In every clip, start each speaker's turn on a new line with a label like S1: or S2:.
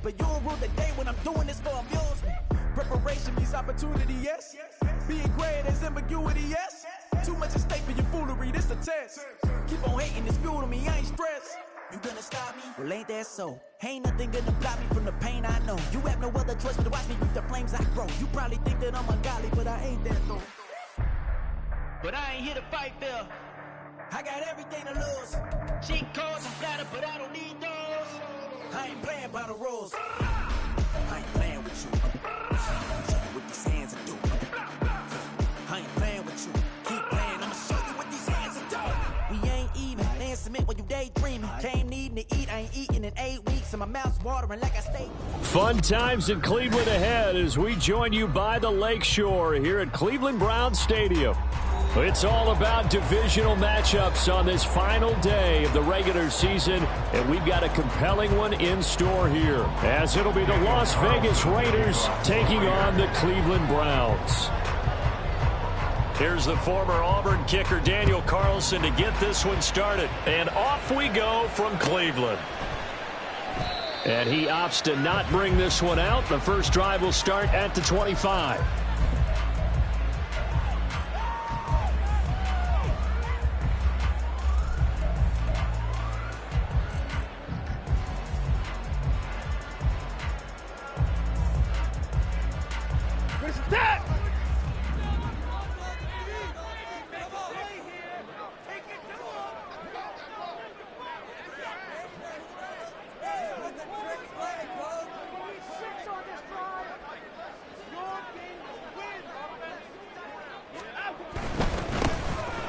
S1: but you don't rule the day when I'm doing this for amusement. Preparation means opportunity, yes. Being great is ambiguity, yes. Too much at stake for your foolery, this a test. Keep on hating, it's fuel to me, I ain't stressed. You gonna stop me? Well, ain't that so? Ain't nothing gonna block me from the pain I know. You have no other choice but to watch me reap the flames I grow. You probably think that I'm ungodly, but I ain't that though. But I ain't here to fight fair. I got everything to lose. Cheat codes and flatter, but I don't need those. I ain't playing by the rules. I ain't playing with you. Show you what these hands are doing. I ain't playing with you. Keep playing, I'ma show you what these hands are doing. We ain't even. They ain't submit when you daydreaming. Came needing to eat, I ain't eating in 8 weeks, and my mouth's watering like I stay.
S2: Fun times in Cleveland ahead as we join you by the Lakeshore here at Cleveland Browns Stadium. It's all about divisional matchups on this final day of the regular season, and we've got a compelling one in store here, as it'll be the Las Vegas Raiders taking on the Cleveland Browns. Here's the former Auburn kicker Daniel Carlson to get this one started, and off we go from Cleveland. And he opts to not bring this one out. The first drive will start at the 25.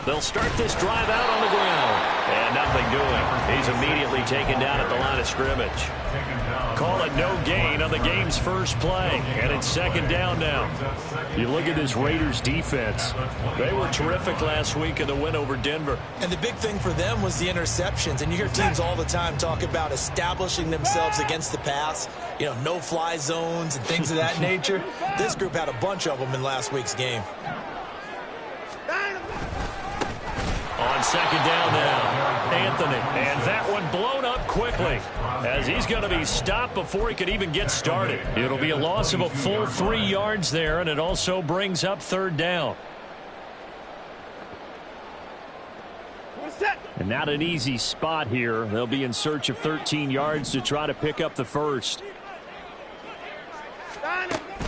S2: They'll start this drive out on the ground. And nothing doing. He's immediately taken down at the line of scrimmage. Call it no gain on the game's first play. And it's second down now. You look at this Raiders defense. They were terrific last week in the win over Denver.
S3: And the big thing for them was the interceptions. And you hear teams all the time talk about establishing themselves against the pass. You know, no-fly zones and things of that nature. This group had a bunch of them in last week's game.
S2: On second down now, Anthony. And that one blown up quickly as he's going to be stopped before he could even get started. It'll be a loss of a full 3 yards there, and it also brings up third down. And not an easy spot here. They'll be in search of 13 yards to try to pick up the first.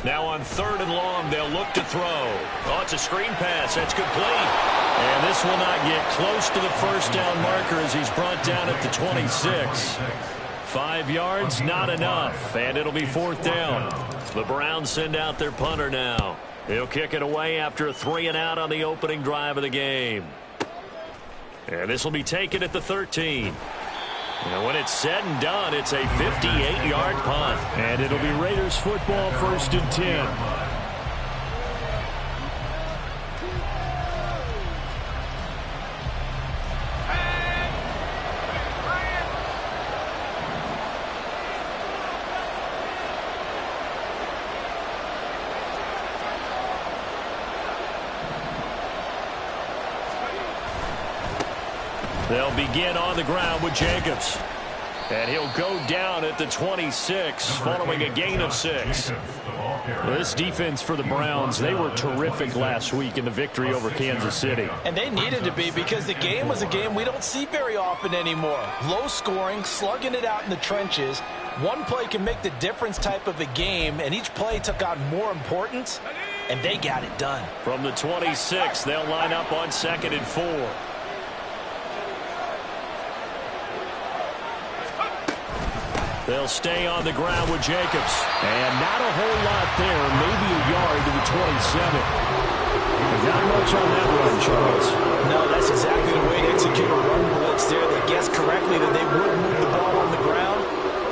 S2: Now on third and long, they'll look to throw. Oh, it's a screen pass. That's complete. And this will not get close to the first down marker as he's brought down at the 26. 5 yards, not enough. And it'll be fourth down. The Browns send out their punter now. He'll kick it away after a 3-and-out on the opening drive of the game. And this will be taken at the 13. And when it's said and done, it's a 58-yard punt. And it'll be Raiders football, first and 10. They'll begin on the ground with Jacobs. And he'll go down at the 26 following a gain of 6. This defense for the Browns, they were terrific last week in the victory over Kansas City.
S3: And they needed to be because the game was a game we don't see very often anymore. Low scoring, slugging it out in the trenches. One play can make the difference type of a game, and each play took on more importance, and they got it done.
S2: From the 26, they'll line up on 2nd and 4. They'll stay on the ground with Jacobs. And not a whole lot there. Maybe a yard to the 27. Not much on that run, Charles.
S3: No, that's exactly the way to execute a run blitz there. They guessed correctly that they would move the ball on the ground,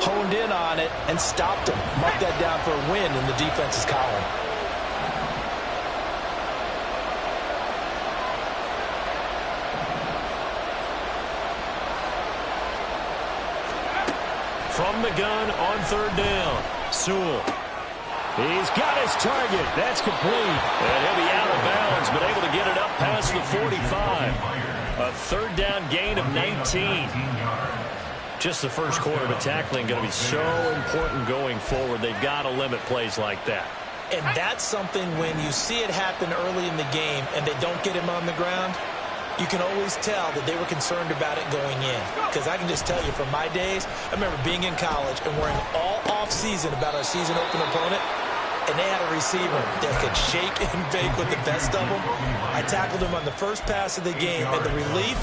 S3: honed in on it, and stopped them. Marked that down for a win in the defense's column.
S2: From the gun on third down, Sewell. He's got his target. That's complete. And he'll be out of bounds, but able to get it up past the 45. A third down gain of 19. just the first quarter, but tackling going to be so important going forward. They've got to limit plays like that.
S3: And that's something when you see it happen early in the game and they don't get him on the ground, you can always tell that they were concerned about it going in. Because I can just tell you from my days, I remember being in college and worrying all off-season about our season open opponent, and they had a receiver that could shake and bake with the best of them. I tackled him on the first pass of the game, and the relief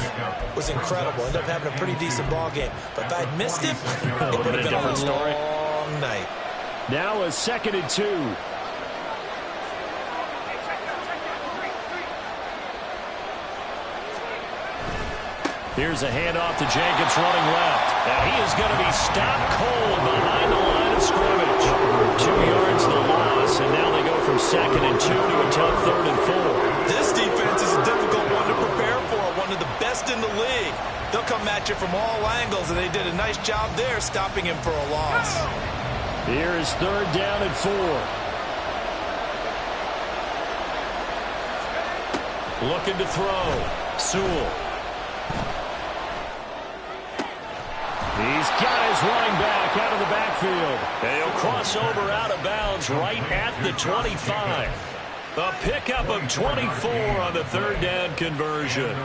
S3: was incredible. Ended up having a pretty decent ball game. But if I had missed him, it would have been a long night.
S2: Now a 2nd and 2. Here's a handoff to Jacobs running left. And he is going to be stopped cold behind the line of scrimmage. 2 yards the loss, and now they go from 2nd and 2 to a tough 3rd and 4.
S3: This defense is a difficult one to prepare for, one of the best in the league. They'll come at you from all angles, and they did a nice job there stopping him for a loss.
S2: Here is 3rd down and 4. Looking to throw. Sewell. He's got his running back out of the backfield. And he'll cross over out of bounds right at the 25. A pickup of 24 on the 3rd down conversion.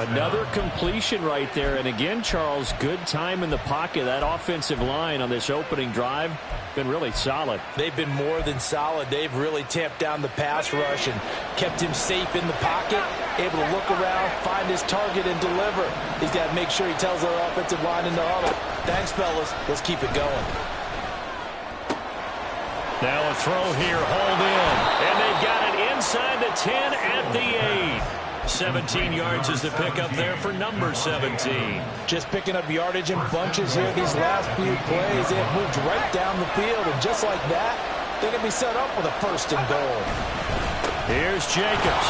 S2: Another completion right there. And again, Charles, good time in the pocket. That offensive line on this opening drive been really solid.
S3: They've been more than solid. They've really tamped down the pass rush and kept him safe in the pocket, able to look around, find his target, and deliver. He's got to make sure he tells their offensive line in the huddle, thanks, fellas. Let's keep it going.
S2: Now a throw here, hold in. And they've got it inside the 10 at the 8. 17 yards is the pickup there for number 17.
S3: Just picking up yardage in bunches here these last few plays. They have moved right down the field, and just like that, they're going to be set up with a 1st and goal.
S2: Here's Jacobs.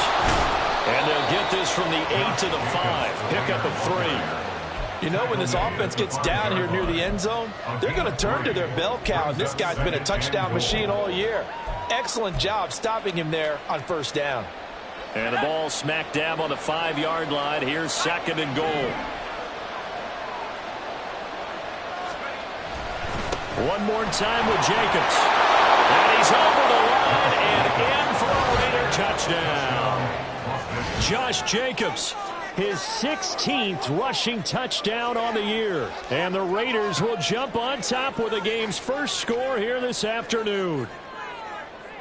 S2: And they'll get this from the 8 to the 5. Pickup of 3.
S3: You know, when this offense gets down here near the end zone, they're going to turn to their bell cow. This guy's been a touchdown machine all year. Excellent job stopping him there on 1st down.
S2: And the ball smack dab on the 5-yard line. Here's 2nd and goal. One more time with Jacobs. And he's over the line and in for a Raider touchdown. Josh Jacobs, his 16th rushing touchdown on the year. And the Raiders will jump on top with the game's first score here this afternoon.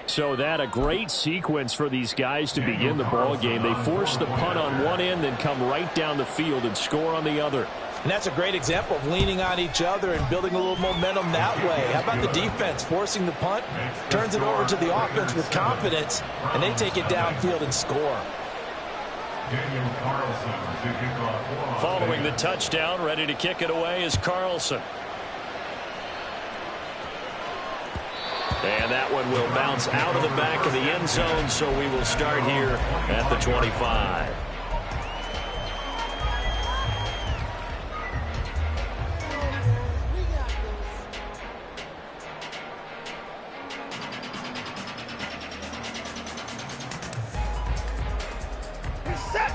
S2: So that a great sequence for these guys to begin the ball game. They force the punt on one end, then come right down the field and score on the other.
S3: And that's a great example of leaning on each other and building a little momentum that way. How about the defense forcing the punt, turns it over to the offense with confidence, and they take it downfield and score.
S2: Following the touchdown, ready to kick it away is Carlson. And that one will bounce out of the back of the end zone, so we will start here at the 25.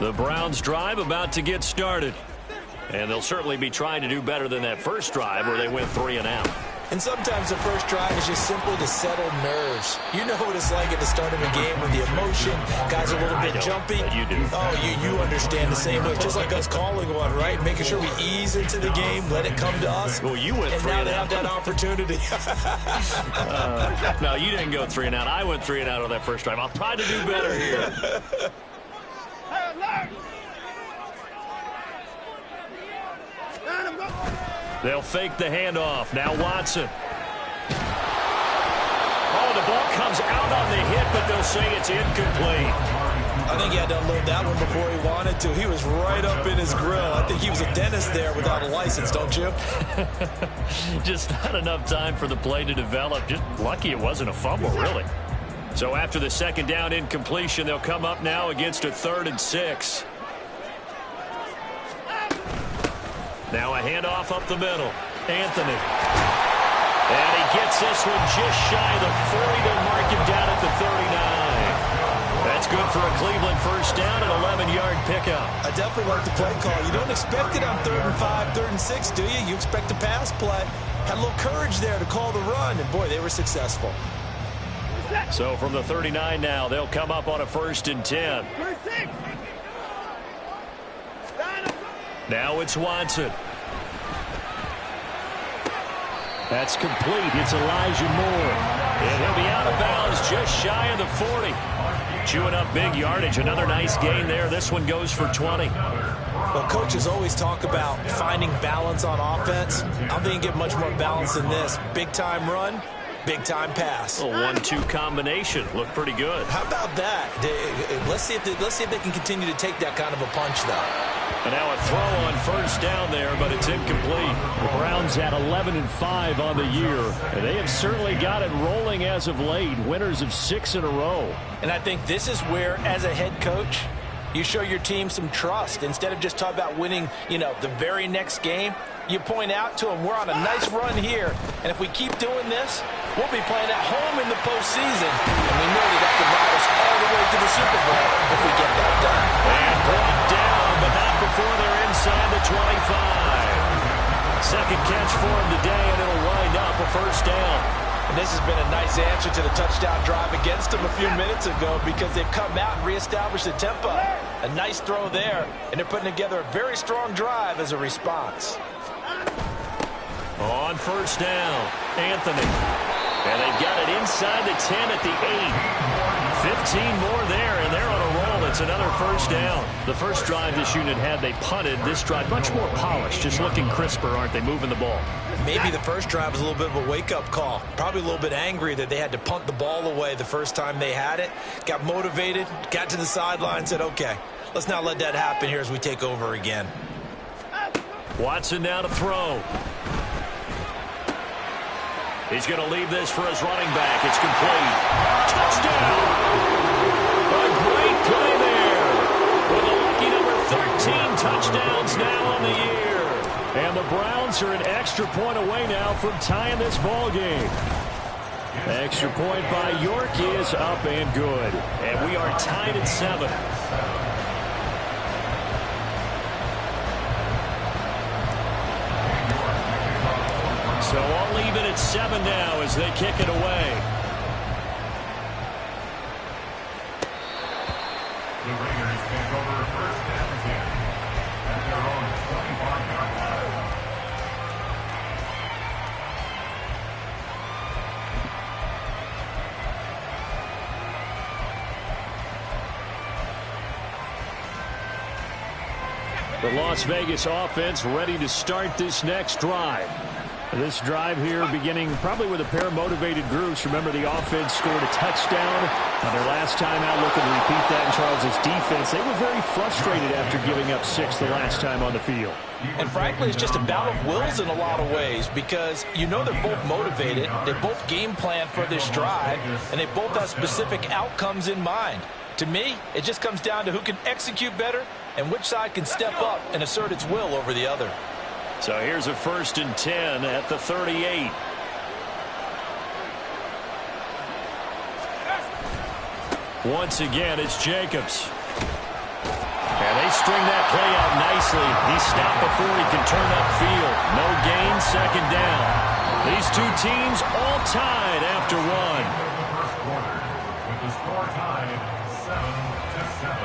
S2: The Browns drive about to get started. And they'll certainly be trying to do better than that first drive where they went 3 and out.
S3: And sometimes the first drive is just simply to settle nerves. You know what it's like at the start of a game when the emotion, guys are a little bit jumpy.
S2: You do.
S3: Oh, you understand the same way. It's just like us calling one, right? Making sure we ease into the game, let it come to us.
S2: Well, you went 3
S3: and now
S2: and
S3: they
S2: out.
S3: have that opportunity.
S2: No, you didn't go 3 and out. I went 3 and out on that first drive. I'll try to do better here. They'll fake the handoff. Now Watson. Oh, the ball comes out on the hit, but they'll say it's incomplete.
S3: I think he had to unload that one before he wanted to. He was right up in his grill. I think he was a dentist there without a license, don't you?
S2: Just not enough time for the play to develop. Just lucky it wasn't a fumble, really. So after the 2nd down incompletion, they'll come up now against a 3rd and 6. Now a handoff up the middle. Anthony. And he gets this one just shy of the 40. They'll mark him down at the 39. That's That's good for a Cleveland first down, an 11-yard pickup.
S3: I definitely like the play call. You don't expect it on 3rd and 5, 3rd and 6, do you? You expect a pass play. Had a little courage there to call the run, and boy, they were successful.
S2: So from the 39 now, they'll come up on a 1st and 10. Now it's Watson. That's complete. It's Elijah Moore. And he'll be out of bounds just shy of the 40. Chewing up big yardage. Another nice gain there. This one goes for 20.
S3: Well, coaches always talk about finding balance on offense. I don't think you get much more balance than this. Big-time run, big-time pass.
S2: A 1-2 combination. Looked pretty good.
S3: How about that? Let's see if they can continue to take that kind of a punch, though.
S2: And now a throw on 1st down there, but it's incomplete. The Browns at 11-5 on the year, and they have certainly got it rolling as of late. Winners of 6 in a row.
S3: And I think this is where, as a head coach, you show your team some trust. Instead of just talking about winning, the very next game, you point out to them, we're on a nice run here, and if we keep doing this, we'll be playing at home in the postseason, and we know that can ride us all the way to the Super Bowl if we get that done.
S2: And brought down, but not before they're inside the 25. Second catch for him today, and it'll wind up a 1st down.
S3: And this has been a nice answer to the touchdown drive against them a few minutes ago because they've come out and reestablished the tempo. A nice throw there, and they're putting together a very strong drive as a response.
S2: On 1st down, Anthony. And they've got it inside the 10 at the 8. 15 more there, and they're on a roll. It's another 1st down. The first drive this unit had, they punted. This drive, much more polished, just looking crisper, aren't they, moving the ball?
S3: Maybe the first drive was a little bit of a wake-up call. Probably a little bit angry that they had to punt the ball away the first time they had it. Got motivated, got to the sideline, said, okay, let's not let that happen here as we take over again.
S2: Watson now to throw. He's going to leave this for his running back. It's complete. Touchdown! A great play there. With a lucky number 13 touchdowns now on the year. And the Browns are an extra point away now from tying this ball game. Extra point by York is up and good. And we are tied at 7. So all even at 7 now as they kick it away.
S4: The Raiders take over 1st and 10 at their own 25-yard line.
S2: The Las Vegas offense ready to start this next drive. This drive here beginning probably with a pair of motivated groups. Remember, the offense scored a touchdown on their last time out. Looking to repeat that in Charles' defense. They were very frustrated after giving up 6 the last time on the field.
S3: And frankly, it's just a battle of wills in a lot of ways because they're both motivated. They both game plan for this drive, and they both have specific outcomes in mind. To me, it just comes down to who can execute better and which side can step up and assert its will over the other.
S2: So here's a 1st and 10 at the 38. Once again, it's Jacobs. And they string that play out nicely. He stopped before he can turn upfield. No gain, 2nd down. These two teams all tied after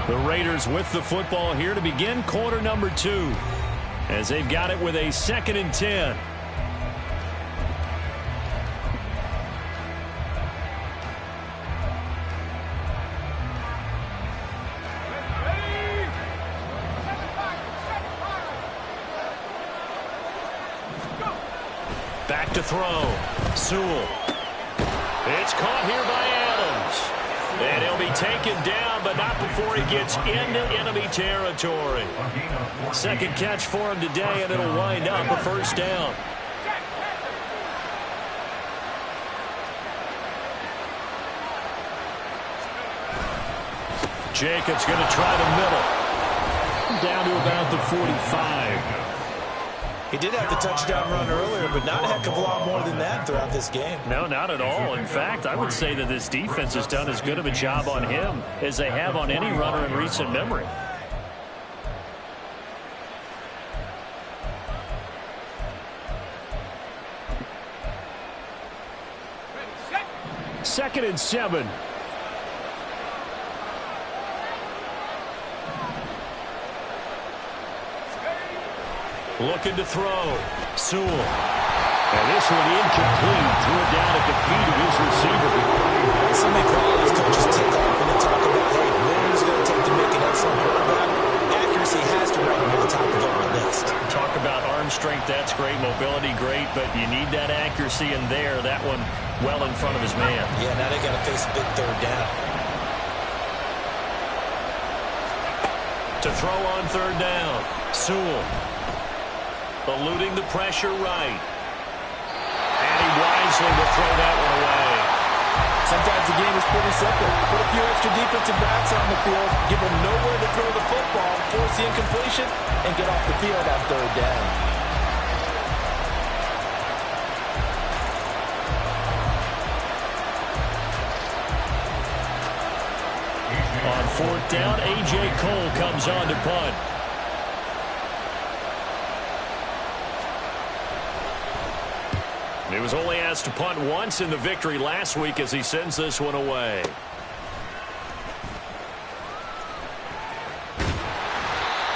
S2: 1. The Raiders with the football here to begin quarter number 2. As they've got it with a 2nd and 10. Back to throw. Sewell. It's caught here by Adams. And he'll be taken down, but not before he gets into enemy territory. 2nd catch for him today, and it'll wind up a 1st down. Jacobs going to try the middle. Down to about the 45.
S3: He did have the touchdown run earlier, but not a heck of a lot more than that throughout this game.
S2: No, not at all. In fact, I would say that this defense has done as good of a job on him as they have on any runner in recent memory. Second and 7. Looking to throw. Sewell. And this one incomplete. Threw it down at the feet of his receiver.
S3: So many qualities coaches tick off when they talk about, hey, what is it going to take to make an excellent quarterback? Accuracy has to rank near the top of every list.
S2: Talk about arm strength, that's great. Mobility, great. But you need that accuracy in there. That one well in front of his man.
S3: Yeah, now they got to face a big third down.
S2: To throw on third down. Sewell. Eluding the pressure right. And he wisely will throw that one away.
S3: Sometimes the game is pretty simple. Put a few extra defensive backs on the field, give them nowhere to throw the football, force the incompletion, and get off the field on third down.
S2: On fourth down, A.J. Cole comes on to punt. He was only asked to punt once in the victory last week as he sends this one away.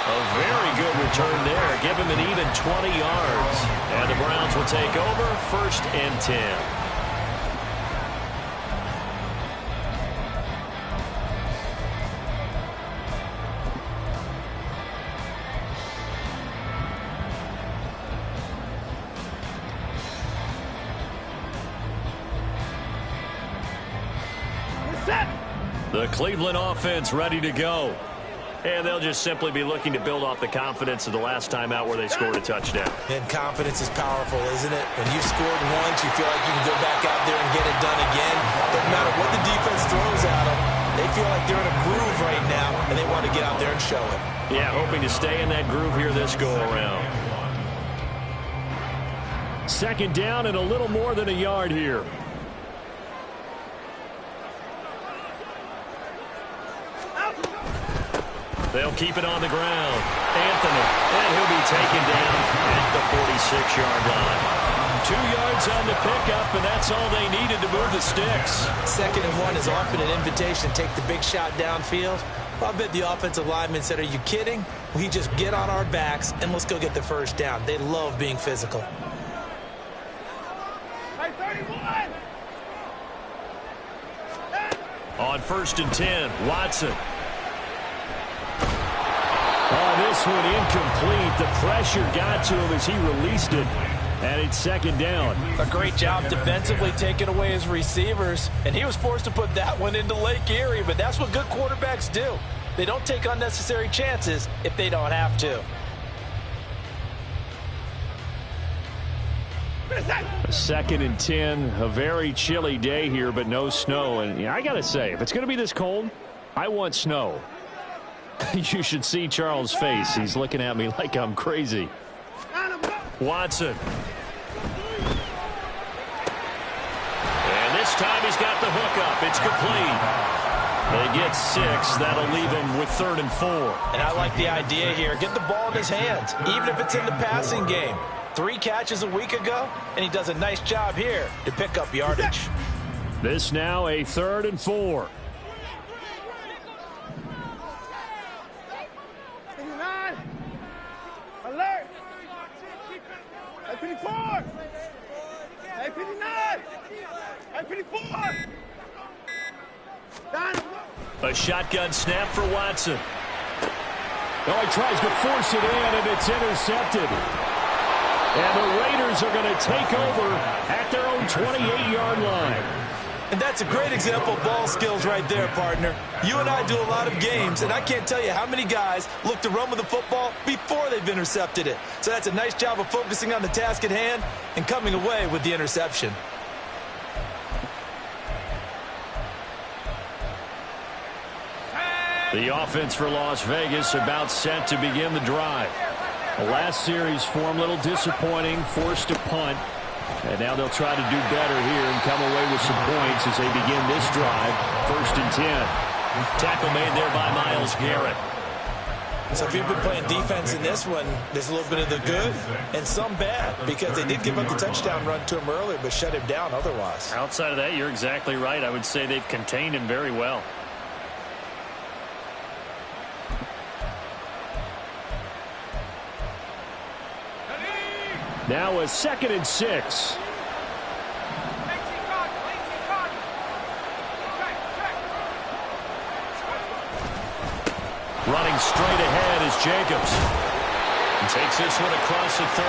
S2: A very good return there. Give him an even 20 yards. And the Browns will take over, 1st and 10. The Cleveland offense ready to go. And they'll just simply be looking to build off the confidence of the last time out where they scored a touchdown.
S3: And confidence is powerful, isn't it? When you've scored once, you feel like you can go back out there and get it done again. Doesn't matter what the defense throws at them. They feel like they're in a groove right now, and they want to get out there and show it.
S2: Yeah, hoping to stay in that groove here this go-around. Second down and a little more than a yard here. They'll keep it on the ground. Anthony, and he'll be taken down at the 46-yard line. 2 yards on the pickup, and that's all they needed to move the sticks.
S3: 2nd and 1 is often an invitation to take the big shot downfield. Well, I bet the offensive lineman said, are you kidding? We just get on our backs, and let's go get the first down. They love being physical.
S5: Hey, 31!
S2: On 1st and 10, Watson. Oh, this one incomplete. The pressure got to him as he released it. And it's 2nd down.
S3: A great job defensively taking away his receivers. And he was forced to put that one into Lake Erie. But that's what good quarterbacks do. They don't take unnecessary chances if they don't have to.
S2: 2nd and 10. A very chilly day here, but no snow. And yeah, I got to say, if it's going to be this cold, I want snow. You should see Charles' face. He's looking at me like I'm crazy. Watson. And this time he's got the hook up. It's complete. They get 6. That'll leave him with 3rd and 4.
S3: And I like the idea here. Get the ball in his hands, even if it's in the passing game. 3 catches a week ago, and he does a nice job here to pick up yardage.
S2: This now a 3rd and 4.
S5: Alert! Hey, 54! Hey, 59! Hey, 54!
S2: A shotgun snap for Watson. Oh, he tries to force it in, and it's intercepted. And the Raiders are going to take over at their own 28-yard line.
S3: And that's a great example of ball skills right there, partner. You and I do a lot of games, and I can't tell you how many guys look to run with the football before they've intercepted it. So that's a nice job of focusing on the task at hand and coming away with the interception.
S2: The offense for Las Vegas about set to begin the drive. The last series for him, a little disappointing, forced a punt. And now they'll try to do better here and come away with some points as they begin this drive. 1st and 10. Tackle made there by Myles Garrett.
S3: So if you've been playing defense in this one, there's a little bit of the good and some bad, because they did give up the touchdown run to him earlier but shut him down otherwise.
S2: Outside of that, you're exactly right. I would say they've contained him very well. Now a 2nd and 6. Running straight ahead is Jacobs. And takes this one across the 35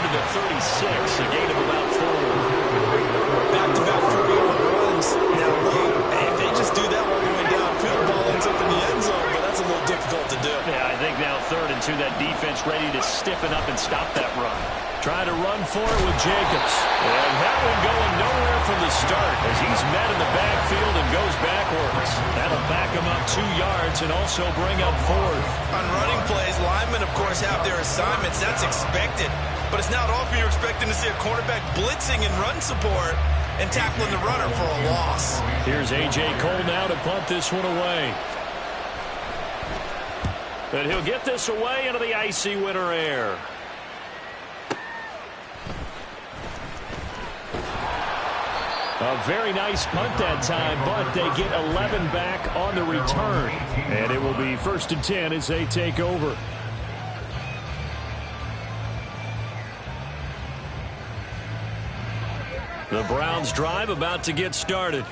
S2: to the 36, a gain of about 4.
S3: Back-to-back 40-yard runs. Now, if they just do that while going downfield, ball ends up in the end zone, but that's a little difficult to do.
S2: Yeah, I think now 3rd and 2, that defense ready to stiffen up and stop that run. Trying to run for it with Jacobs. And that one going nowhere from the start as he's met in the backfield and goes backwards. That'll back him up 2 yards and also bring up 4th.
S3: On running plays, linemen, of course, have their assignments. That's expected. But it's not often you're expecting to see a cornerback blitzing and run support and tackling the runner for a loss.
S2: Here's A.J. Cole now to punt this one away. And he'll get this away into the icy winter air. A very nice punt that time, but they get 11 back on the return. And it will be 1st and 10 as they take over. The Browns drive about to get started.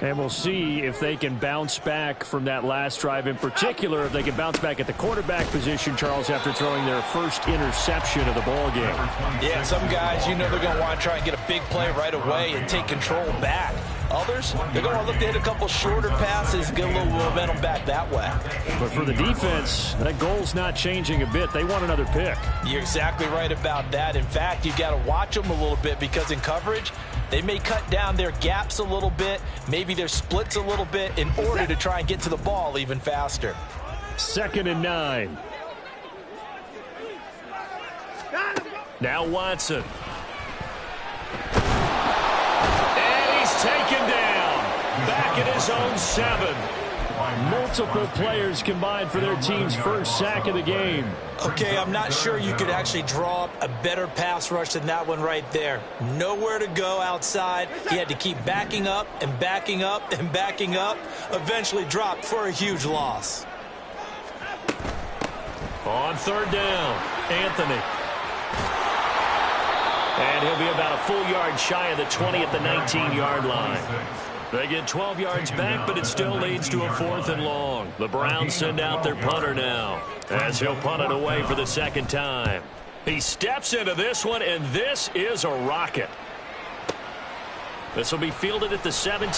S2: And we'll see if they can bounce back from that last drive. In particular, if they can bounce back at the quarterback position, Charles, after throwing their first interception of the ball game.
S3: Yeah, some guys, you know they're going to want to try and get a big play right away and take control back. Others, they're going to look to hit a couple shorter passes, get a little momentum back that way.
S2: But for the defense, that goal's not changing a bit. They want another pick.
S3: You're exactly right about that. In fact, you've got to watch them a little bit, because in coverage, they may cut down their gaps a little bit, maybe their splits a little bit, in order to try and get to the ball even faster.
S2: 2nd and 9. Now Watson. And he's taken down. Back at his own 7. Multiple players combined for their team's first sack of the game.
S3: Okay, I'm not sure you could actually draw up a better pass rush than that one right there. Nowhere to go outside. He had to keep backing up and backing up and backing up. Eventually dropped for a huge loss.
S2: On 3rd down, Anthony. And he'll be about a full yard shy of the 20 at the 19-yard line. They get 12 yards back, but it still leads to a 4th and long. The Browns send out their punter now, as he'll punt it away for the 2nd time. He steps into this one, and this is a rocket. This will be fielded at the 17.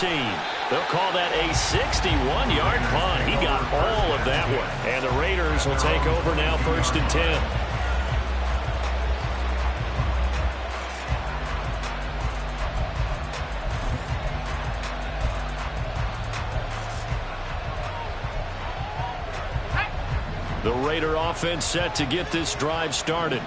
S2: They'll call that a 61-yard punt. He got all of that one. And the Raiders will take over now, 1st and 10. The Raider offense set to get this drive started.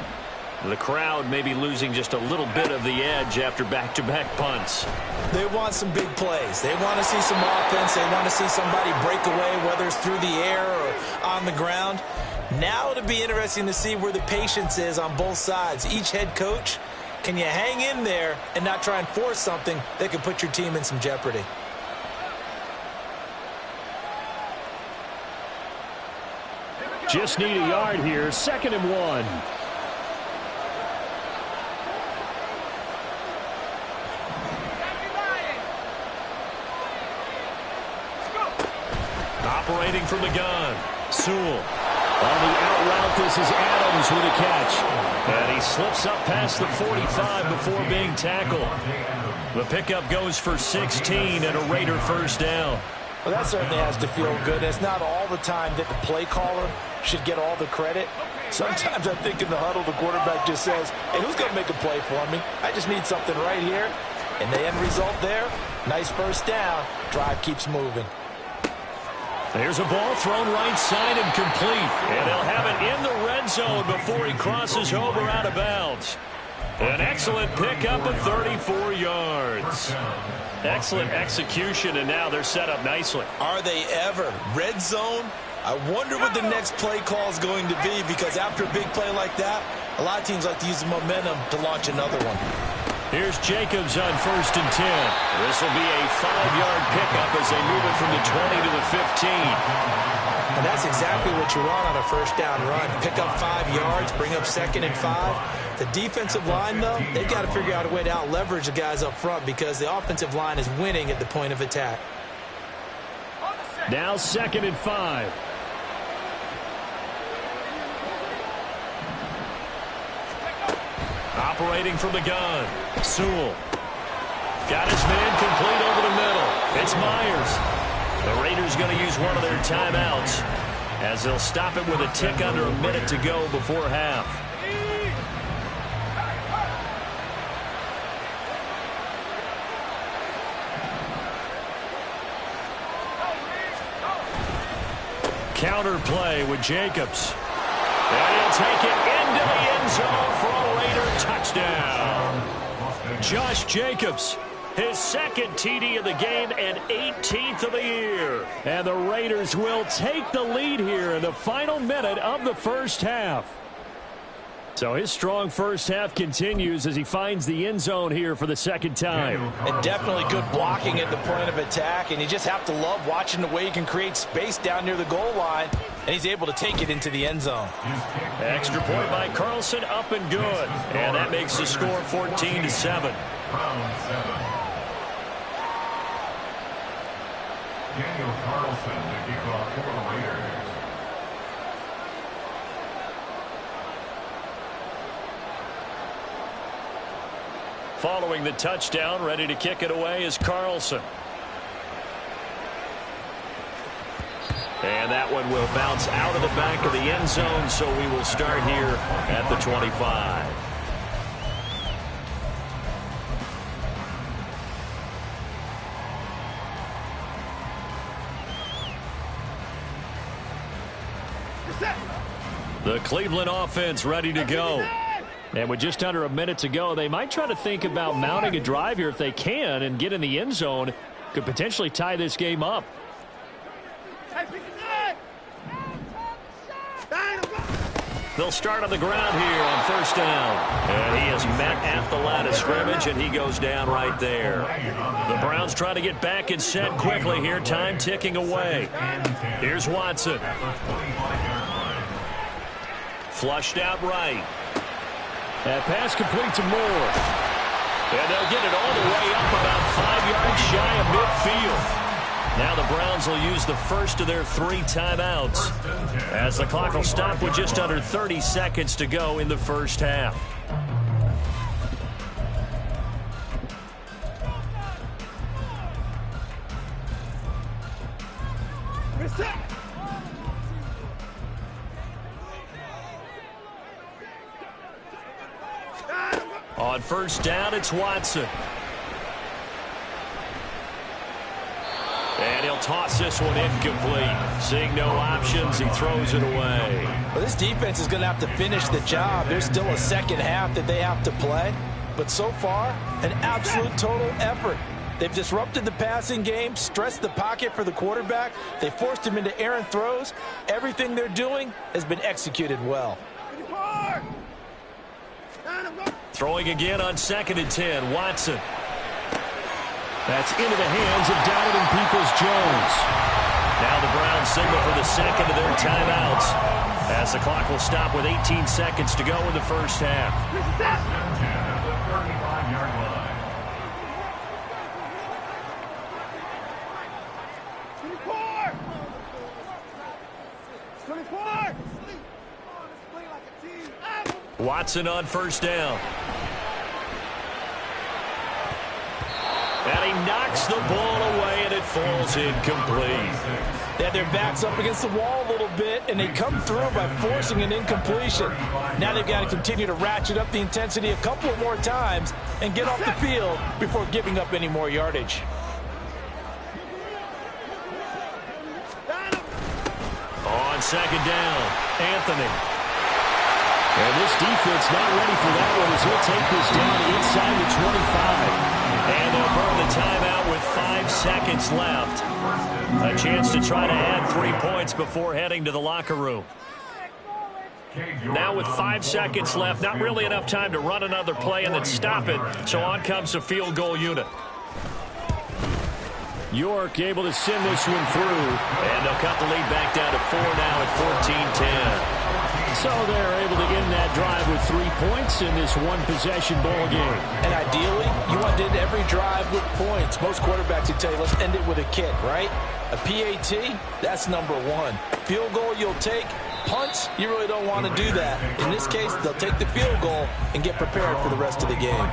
S2: The crowd may be losing just a little bit of the edge after back-to-back punts.
S3: They want some big plays. They want to see some offense. They want to see somebody break away, whether it's through the air or on the ground. Now it'll be interesting to see where the patience is on both sides. Each head coach, can you hang in there and not try and force something that could put your team in some jeopardy?
S2: Just need a yard here. 2nd and 1. Operating from the gun, Sewell. On the out route, this is Adams with a catch. And he slips up past the 45 before being tackled. The pickup goes for 16 and a Raider 1st down.
S3: Well, that certainly has to feel good. It's not all the time that the play caller should get all the credit. Sometimes I think in the huddle, the quarterback just says, hey, who's going to make a play for me? I just need something right here. And the end result there, nice 1st down. Drive keeps moving.
S2: There's a ball thrown right side and complete. And they'll have it in the red zone before he crosses over out of bounds. An excellent pickup of 34 yards. Excellent execution, and now they're set up nicely.
S3: Are they ever? Red zone? I wonder what the next play call is going to be, because after a big play like that, a lot of teams like to use the momentum to launch another one.
S2: Here's Jacobs on 1st and 10. This will be a 5-yard pickup as they move it from the 20 to the 15.
S3: And that's exactly what you want on a first down run. Pick up 5 yards, bring up 2nd and 5. The defensive line, though, they've got to figure out a way to out-leverage the guys up front because the offensive line is winning at the point of attack.
S2: Now 2nd and 5. Operating from the gun. Sewell. Got his man complete over the middle. It's Myers. The Raiders going to use one of their timeouts as they'll stop it with a tick under a minute to go before half. Counter play with Jacobs. And he'll take it into the end zone for a Raider touchdown. Josh Jacobs, his 2nd TD of the game and 18th of the year. And the Raiders will take the lead here in the final minute of the first half. So his strong first half continues as he finds the end zone here for the 2nd time.
S3: And definitely good blocking at the point of attack, and you just have to love watching the way he can create space down near the goal line, and he's able to take it into the end zone.
S2: Extra point by Carlson, up and good. And that makes the score 14-7.
S4: Daniel Carlson to kick off for the Raiders.
S2: Following the touchdown, ready to kick it away is Carlson. And that one will bounce out of the back of the end zone, so we will start here at the 25. The Cleveland offense ready to go. And with just under a minute to go, they might try to think about mounting a drive here if they can and get in the end zone. Could potentially tie this game up. They'll start on the ground here on 1st down. And he is met at the line of scrimmage, and he goes down right there. The Browns try to get back and set quickly here. Time ticking away. Here's Watson. Flushed out right. That pass complete to Moore. And they'll get it all the way up about 5 yards shy of midfield. Now the Browns will use the first of their 3 timeouts as the clock will stop with just under 30 seconds to go in the first half. On 1st down, it's Watson. And he'll toss this one incomplete. Seeing no options, he throws it away.
S3: Well, this defense is going to have to finish the job. There's still a second half that they have to play. But so far, an absolute total effort. They've disrupted the passing game, stressed the pocket for the quarterback. They forced him into errant throws. Everything they're doing has been executed well.
S2: Throwing again on 2nd and 10, Watson. That's into the hands of Donovan Peoples-Jones. Now the Browns signal for the 2nd of their timeouts as the clock will stop with 18 seconds to go in the first half.
S4: At the 35-yard line.
S5: 24!
S2: Watson on 1st down. And he knocks the ball away, and it falls incomplete.
S3: They had their backs up against the wall a little bit, and they come through by forcing an incompletion. Now they've got to continue to ratchet up the intensity a couple of more times and get off the field before giving up any more yardage.
S2: on second down. Anthony. And this defense not ready for that one as he'll take this down inside the 25. And they'll burn the timeout with 5 seconds left. A chance to try to add 3 points before heading to the locker room. Now with 5 seconds left, not really enough time to run another play and then stop it. So on comes the field goal unit. York able to send this one through. And they'll cut the lead back down to 4 now at 14-10. So they're able to end that drive with 3 points in this one-possession ball game.
S3: And ideally, you want to end every drive with points. Most quarterbacks would tell you, let's end it with a kick, right? A PAT, that's number 1. Field goal you'll take. Punts, you really don't want to do that. In this case, they'll take the field goal and get prepared for the rest of the game.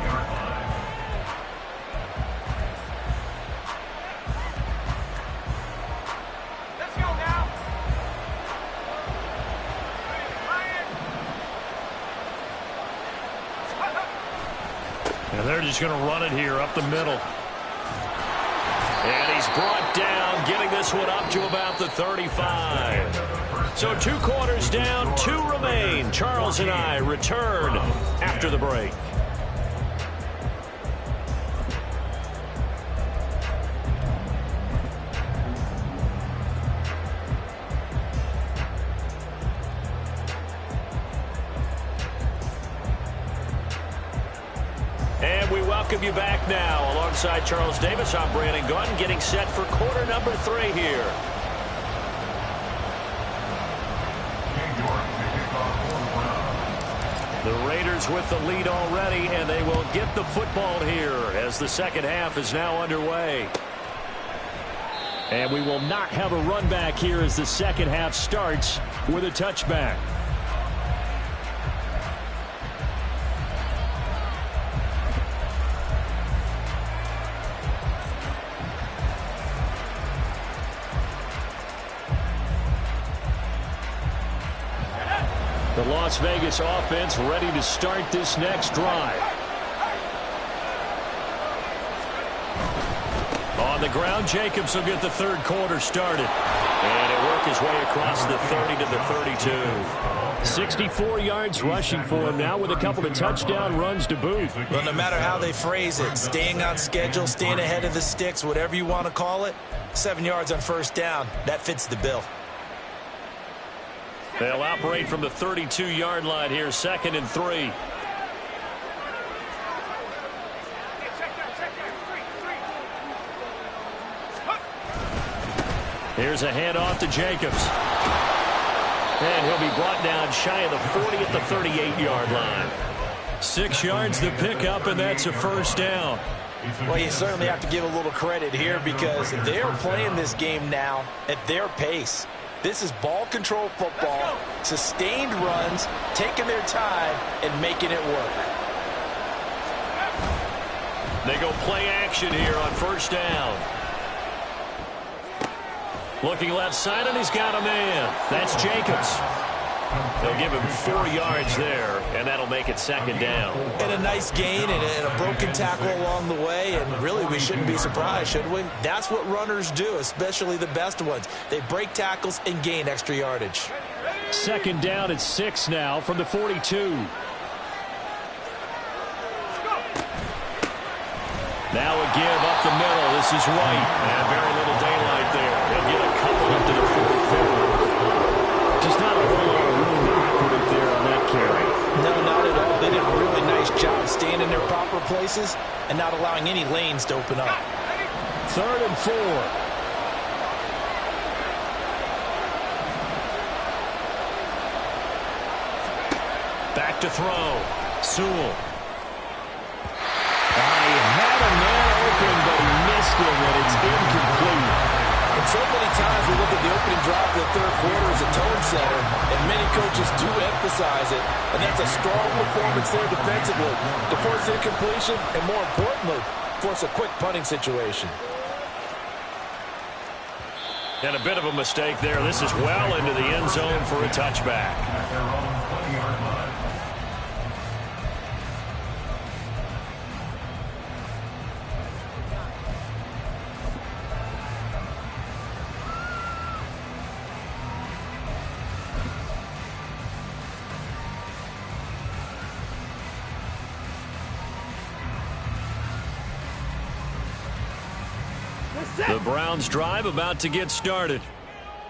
S2: And they're just going to run it here up the middle. And he's brought down, getting this one up to about the 35. So 2 quarters down, 2 remain. Charles and I return after the break. And we welcome you back now. Alongside Charles Davis, I'm Brandon Gunn, getting set for quarter number 3 here. The Raiders with the lead already, and they will get the football here as the second half is now underway. And we will not have a run back here as the second half starts with a touchback. The Las Vegas offense ready to start this next drive. On the ground, Jacobs will get the third quarter started. And he'll work his way across the 30 to the 32. 64 yards rushing for him now with a couple of touchdown runs to boot.
S3: Well, no matter how they phrase it, staying on schedule, staying ahead of the sticks, whatever you want to call it, 7 yards on first down, that fits the bill.
S2: They'll operate from the 32-yard line here, 2nd and 3. Here's a handoff to Jacobs. And he'll be brought down shy of the 40 at the 38-yard line. 6 yards the pickup, and that's a first down.
S3: Well, you certainly have to give a little credit here because they're playing this game now at their pace. This is ball control football, sustained runs, taking their time, and making it work.
S2: They go play action here on first down. Looking left side, and he's got a man. That's Jacobs. They'll give him 4 yards there, and that'll make it 2nd down.
S3: And a nice gain and a broken tackle along the way, and really we shouldn't be surprised, should we? That's what runners do, especially the best ones. They break tackles and gain extra yardage.
S2: 2nd down at 6 now from the 42. Now a give up the middle. This is White. And very little daylight there. He'll get a couple up to the 44. Just not a whole lot of room to operate there on that carry.
S3: No, not at all. They did a really nice job staying in their proper places and not allowing any lanes to open up.
S2: 3rd and 4. Back to throw. Sewell. He had a man open, but he missed him, and it's incomplete.
S3: And so many times we look at the opening drive of the third quarter as a tone setter, and many coaches do emphasize it, and that's a strong performance there defensively to force incompletion and, more importantly, force a quick punting situation.
S2: And a bit of a mistake there. This is well into the end zone for a touchback. The Browns drive about to get started.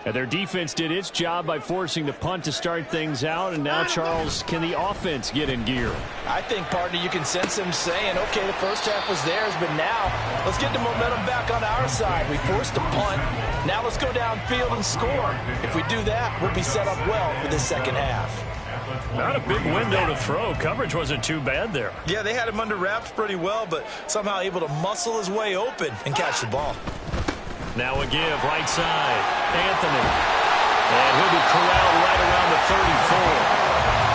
S2: And their defense did its job by forcing the punt to start things out. And now, Charles, can the offense get in gear?
S3: I think, partner, you can sense him saying, okay, the first half was theirs, but now let's get the momentum back on our side. We forced a punt. Now let's go downfield and score. If we do that, we'll be set up well for this second half.
S2: Not a big window to throw. Coverage wasn't too bad there.
S3: Yeah, they had him under wraps pretty well, but somehow able to muscle his way open and catch the ball.
S2: Now a give, right side, Anthony. And he'll be corralled right around the 34.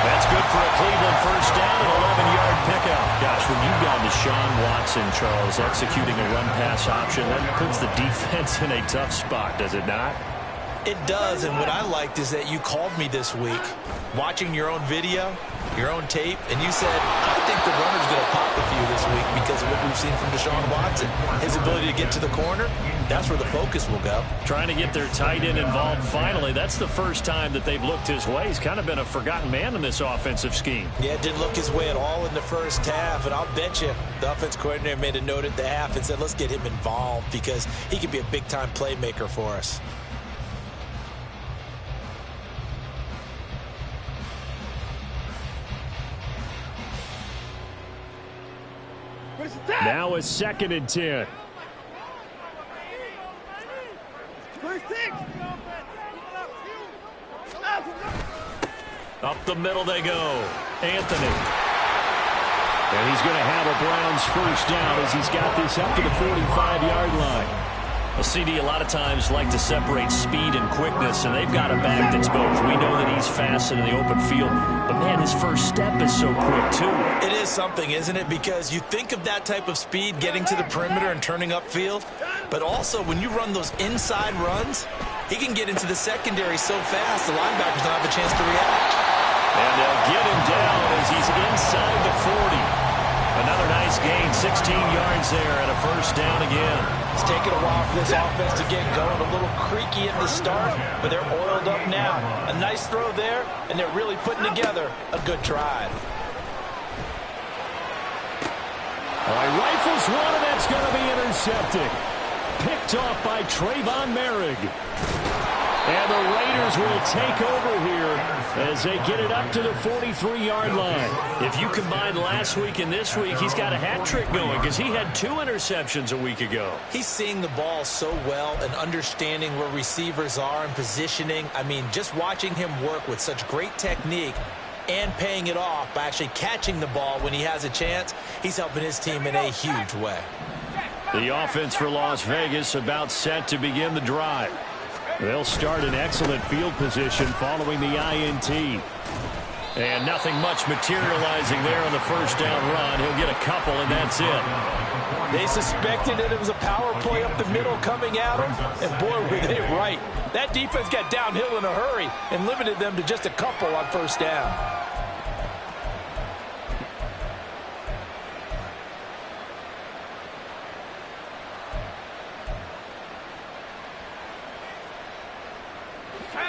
S2: That's good for a Cleveland first down, an 11-yard pickup. Gosh, when you've got Deshaun Watson, Charles, executing a run-pass option, that puts the defense in a tough spot, does it not?
S3: It does, and what I liked is that you called me this week, watching your own video, your own tape, and you said, I think the runner's going to pop with you this week because of what we've seen from Deshaun Watson. His ability to get to the corner, that's where the focus will go.
S2: Trying to get their tight end involved finally. That's the first time that they've looked his way. He's kind of been a forgotten man in this offensive scheme.
S3: Yeah, it didn't look his way at all in the first half, and I'll bet you the offense coordinator made a note at the half and said, let's get him involved because he could be a big-time playmaker for us.
S2: Now a 2nd and 10. Up the middle they go. Anthony. And he's going to have a Browns first down as he's got this up to the 45-yard line. Well, CD a lot of times like to separate speed and quickness, and they've got a back that's both. We know that he's fast in the open field, but, man, his first step is so quick, too.
S3: It is something, isn't it? Because you think of that type of speed getting to the perimeter and turning upfield, but also when you run those inside runs, he can get into the secondary so fast the linebackers don't have a chance to react.
S2: And they'll get him down as he's inside the 40. Another nice gain, 16 yards there, and a first down again.
S3: It's taken a while for this offense to get going. A little creaky at the start, but they're oiled up now. A nice throw there, and they're really putting together a good drive.
S2: All right, rifles one, and that's going to be intercepted. Picked off by Trayvon Merrick. And the Raiders will take over here as they get it up to the 43-yard line. If you combine last week and this week, he's got a hat trick going because he had 2 interceptions a week ago.
S3: He's seeing the ball so well and understanding where receivers are and positioning. I mean, just watching him work with such great technique and paying it off by actually catching the ball when he has a chance, he's helping his team in a huge way.
S2: The offense for Las Vegas about set to begin the drive. They'll start in excellent field position following the INT. And nothing much materializing there on the first down run. He'll get a couple, and that's it.
S3: They suspected that it was a power play up the middle coming at them, and boy, were they right. That defense got downhill in a hurry and limited them to just a couple on first down.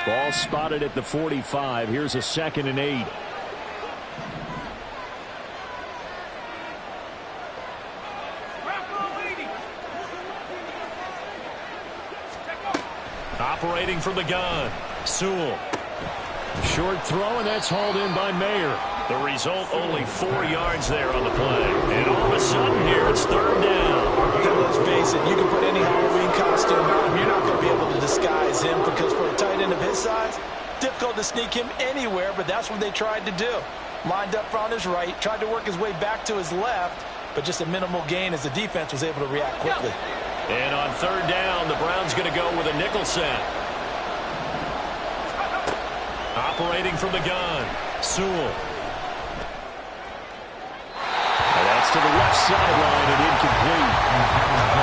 S2: Ball spotted at the 45. Here's a 2nd and 8. Operating from the gun. Sewell. Short throw, and that's hauled in by Mayer. The result, only 4 yards there on the play. And all of a sudden here, it's 3rd down.
S3: And let's face it, you can put any Halloween costume on him. You're not going to be able to disguise him because for a tight end of his size, difficult to sneak him anywhere, but that's what they tried to do. Lined up on his right, tried to work his way back to his left, but just a minimal gain as the defense was able to react quickly.
S2: And on 3rd down, the Browns going to go with a nickel set. Operating from the gun, Sewell. To the left sideline and incomplete.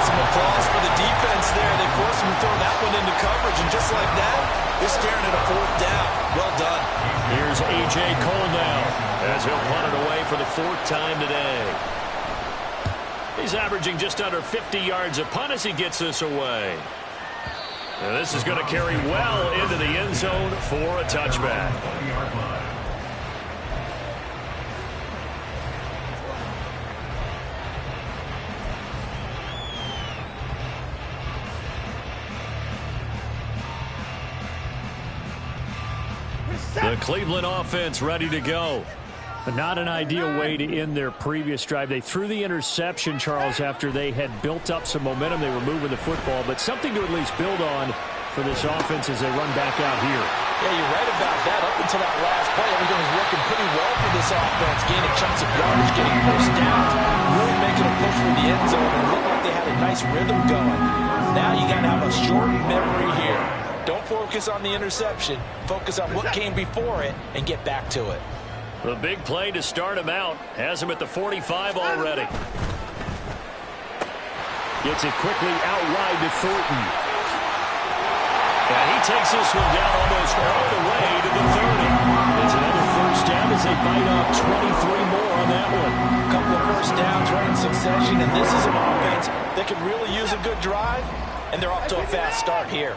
S3: Some applause for the defense there. They forced him to throw that one into coverage, and just like that, they're staring at a 4th down. Well done.
S2: Here's A.J. Cole now as he'll punt it away for the 4th time today. He's averaging just under 50 yards a punt as he gets this away. And this is going to carry well into the end zone for a touchback. The Cleveland offense ready to go. But not an ideal way to end their previous drive. They threw the interception, Charles, after they had built up some momentum. They were moving the football, but something to at least build on for this offense as they run back out here.
S3: Yeah, you're right about that. Up until that last play, everything was working pretty well for this offense, gaining chunks of yardage, getting first downs, really making a push for the end zone, and looked like they had a nice rhythm going. Now you got to have a short memory here. Don't focus on the interception. Focus on what came before it and get back to it.
S2: The big play to start him out. Has him at the 45 already. Gets it quickly out wide to Thornton. And he takes this one down almost all the way to the 30. It's another first down as they bite off 23 more on that one.
S3: A couple of first downs right in succession, and this is an offense that could really use a good drive, and they're off to a fast start here.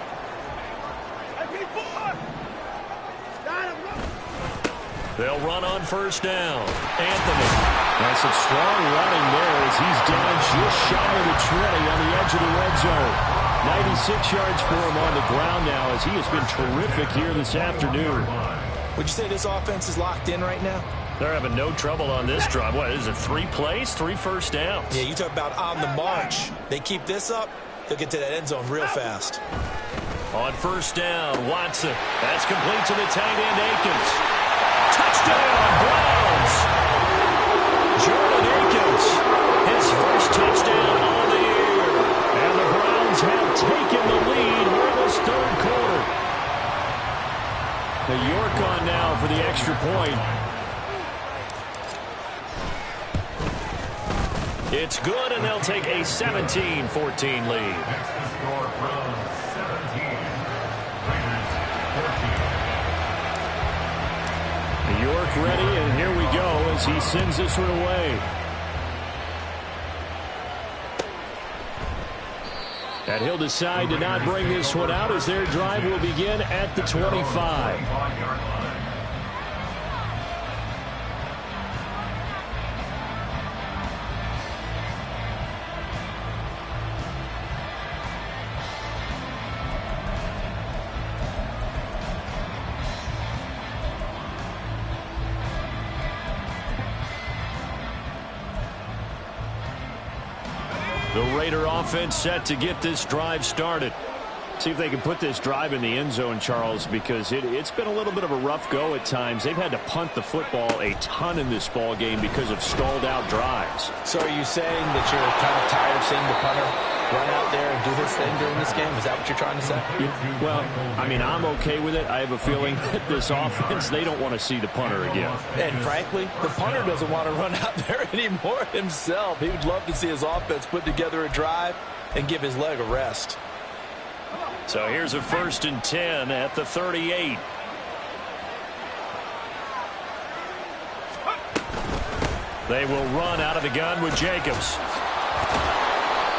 S2: They'll run on first down. Anthony. That's some strong running there as he's down just shy of the 20 on the edge of the red zone. 96 yards for him on the ground now as he has been terrific here this afternoon.
S3: Would you say this offense is locked in right now?
S2: They're having no trouble on this drive. What is it, 3 plays, 3 first downs?
S3: Yeah, you talk about on the march. They keep this up, they'll get to that end zone real fast.
S2: On first down, Watson. That's complete to the tight end, Akins. Touchdown, Browns! Jordan Akins, his first touchdown on the year. And the Browns have taken the lead here in this third quarter. The York on now for the extra point. It's good, and they'll take a 17-14 lead.
S4: Next to score, Browns 17, Raiders 14.
S2: York ready, and here we go as he sends this one away. And he'll decide to not bring this one out as their drive will begin at the 25. The Raider offense set to get this drive started. See if they can put this drive in the end zone, Charles, because it's been a little bit of a rough go at times. They've had to punt the football a ton in this ball game because of stalled out drives.
S3: So are you saying that you're kind of tired of seeing the punter run out there and do this thing during this game? Is that what you're trying to say?
S2: Well, I mean, I'm okay with it. I have a feeling that this offense, they don't want to see the punter again.
S3: And frankly, the punter doesn't want to run out there anymore himself. He would love to see his offense put together a drive and give his leg a rest.
S2: So here's a 1st and 10 at the 38. They will run out of the gun with Jacobs.